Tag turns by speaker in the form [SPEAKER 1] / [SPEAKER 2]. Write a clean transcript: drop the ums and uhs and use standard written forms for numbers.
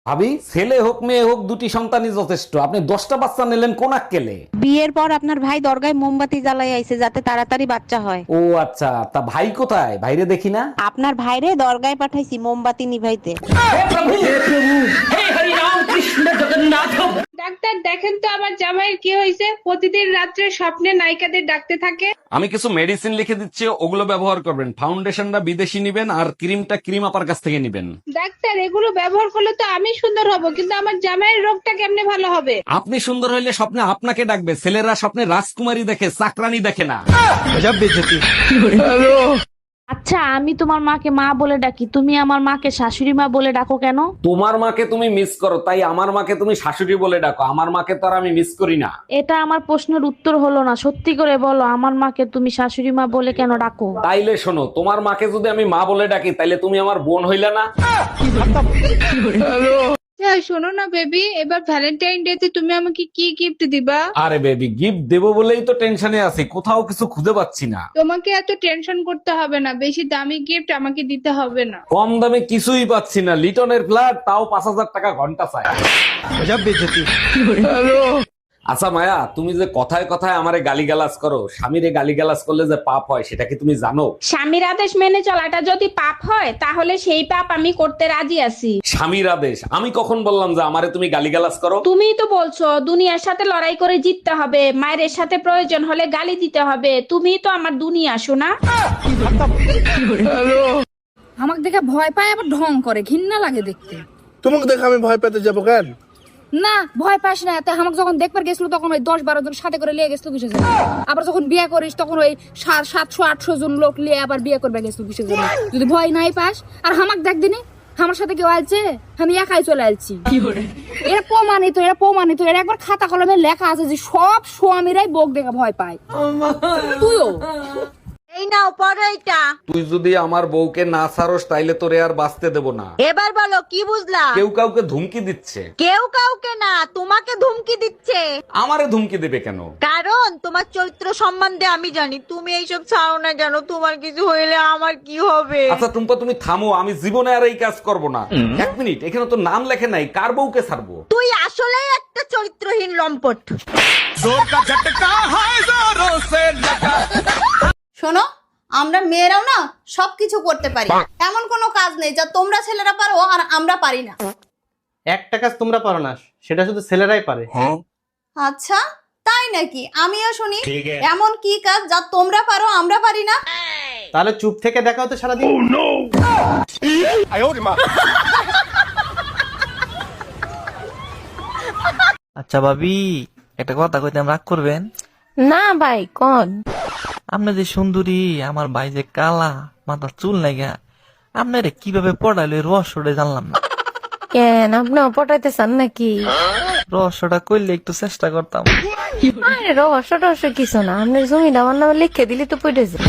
[SPEAKER 1] ভাবি, ছেলে হোক মেয়ে হোক দুটি সন্তানই যথেষ্ট। আপনি 10টা বাচ্চা নিলেন কোন আক্কেলে?
[SPEAKER 2] বিয়ের পর আপনার ভাই দরগায় মোমবাতি জ্বালাই আইছে যাতে তাড়াতাড়ি বাচ্চা হয়।
[SPEAKER 1] ও আচ্ছা, তা ভাই কোথায়? ভাইরে দেখি না।
[SPEAKER 2] আপনার ভাইরে দরগায় পাঠাইছি মোমবাতি নিভাইতে।
[SPEAKER 3] ডাক্তার দেখেন তো আমার জামাইয়ের কি হয়েছে, প্রতিদিন রাত্রে স্বপ্নে নায়িকাদের ডাকতে থাকে।
[SPEAKER 1] আমি কিছু মেডিসিন লিখে দিচ্ছি, ওগুলো ব্যবহার করবেন। ফাউন্ডেশনটা বিদেশি নিবেন আর ক্রিমটা ক্রিম আপার কাছ থেকে নিবেন।
[SPEAKER 3] ডাক্তার এগুলো ব্যবহার করলে তো আমি সুন্দর হব, কিন্তু আমার জামাইয়ের রোগটা কেমনে ভালো হবে?
[SPEAKER 1] আপনি সুন্দর হইলে স্বপ্নে আপনাকে ডাকবে। ছেলেরা স্বপ্নে রাজকুমারী দেখে, চাকরানী দেখে না।
[SPEAKER 4] আচ্ছা, আমি তোমার মাকে মা বলে ডাকি, তুমি আমার মাকে শাশুড়ি মা বলে ডাকো কেন?
[SPEAKER 1] তোমার মাকে তুমি মিস করো, তাই আমার মাকে তুমি শাশুড়ি বলে ডাকো। আমার মাকে তো আর আমি মিস করি না।
[SPEAKER 4] এটা আমার প্রশ্নের উত্তর হলো না। সত্যি করে বলো, আমার মাকে তুমি শাশুড়ি মা বলে কেন ডাকো?
[SPEAKER 1] তাইলে শোনো, তোমার মাকে যদি আমি মা বলে ডাকি তাইলে তুমি আমার বোন হইলা না।
[SPEAKER 3] হ্যাঁ শোনো না বেবি, এবার ভ্যালেন্টাইন ডে তে তুমি আমাকে কি গিফট দিবা?
[SPEAKER 1] আরে বেবি, গিফট দেবো বলেই তো টেনশনে আছি, কোথাও কিছু খুঁজে পাচ্ছি না।
[SPEAKER 3] তোমাকে এত টেনশন করতে হবে না, বেশি দামি গিফট আমাকে দিতে হবে না।
[SPEAKER 1] কম দামে কিছুই পাচ্ছি না। লিটনের ফ্ল্যাট, তাও 5,000 টাকা ঘন্টা চাই। আচ্ছা মায়া, তুমি যে কথায় কথায় আমারে গালিগালাজ করো, স্বামীরে গালিগালাজ করলে যে পাপ হয় সেটা কি তুমি জানো?
[SPEAKER 3] স্বামীর আদেশ মেনে চলাটা যদি পাপ হয় তাহলে সেই পাপ আমি করতে রাজি আছি।
[SPEAKER 1] স্বামীর আদেশ? আমি কখন বললাম যে আমারে তুমি গালিগালাজ করো?
[SPEAKER 3] তুমিই তো বলছো দুনিয়ার সাথে লড়াই করে জিততে হবে, মায়ের সাথে প্রয়োজন হলে গালি দিতে হবে। তুমিই তো আমার দুনিয়া, শোনা।
[SPEAKER 5] আমাকে দেখে ভয় পায় আবার ঢং করে, ঘৃণা লাগে দেখতে।
[SPEAKER 6] তোমাকে দেখে আমি ভয় পেতে যাবো কেন?
[SPEAKER 5] না ভয় পাস না, তা আমাকে যখন দেখবার গেছিল তখন ওই 10-12 জন সাথে করে লিয়ে গেছিল কিসের জন্য? আবার যখন বিয়ে করিস তখন ওই 700-800 জন লোক লিয়ে আবার বিয়ে করবে গেছিল কিসের জন্য? যদি ভয় নাই পাস আর আমাকে দেখ দিনি আমার সাথে কেউ আলছে, আমি একাই চলে আলছি। এরা প্রমাণিত এরা একবার খাতা কলমে লেখা আছে যে সব স্বামীরাই বউক দেখে ভয় পায়। তুইও
[SPEAKER 2] এই নাও পড়ো এটা।
[SPEAKER 1] তুই যদি আমার বউকে না ছাড়স তাইলে তোরে আর বাঁচতে দেব না।
[SPEAKER 2] এবার বলো কি বুঝলা?
[SPEAKER 1] কেউ কাউকে ধুমকি দিচ্ছে।
[SPEAKER 2] কেউ কাউকে না, তোমাকে ধুমকি দিচ্ছে।
[SPEAKER 1] আমারে ধুমকি দেবে কেন?
[SPEAKER 2] কারণ তোমার চরিত্র সম্বন্ধে আমি জানি। তুমি এইসব ছাড়ো না কেন? তোমার কিছু হইলে আমার কি হবে?
[SPEAKER 1] আচ্ছা টুম্পা, তুমি থামো, আমি জীবনে আর এই কাজ করব না। 1 মিনিট, এখানে তো নাম লেখে নাই, কার বউকে ছাড়বো?
[SPEAKER 2] তুই আসলেই একটা চরিত্রহীন লম্পট।
[SPEAKER 7] শোনো, আমরা মেয়েরাও না সবকিছু করতে পারি, এমন কোনো কাজ নেই যা তোমরা ছেলেরা পারো আর আমরা পারি না।
[SPEAKER 8] একটা কাজ তোমরা পারো না, সেটা শুধু ছেলেরাই পারে।
[SPEAKER 7] আচ্ছা তাই নাকি? আমিও শুনি এমন কি কাজ যা তোমরা পারো আমরা পারি না।
[SPEAKER 8] তাহলে চুপ থেকে দেখাও তো সারাদিন।
[SPEAKER 9] আচ্ছা ভাবি, একটা কথা কইতে রাগ করবেন
[SPEAKER 4] না ভাই, কোন?
[SPEAKER 9] আপনি যে সুন্দরী, আমার ভাই যে কালা, মাথার চুল নাইগা, আপনারে কিভাবে পড়াইলো রহস্যটা জানলাম না।
[SPEAKER 4] কেন, আপনি পটাইতে চান নাকি?
[SPEAKER 9] রহস্যটা করলে একটু চেষ্টা করতাম।
[SPEAKER 4] আরে রহস্য টহস্য কিছু না, আপনার জমিটা আমার নামে লিখে দিলে তো পড়ে যায়।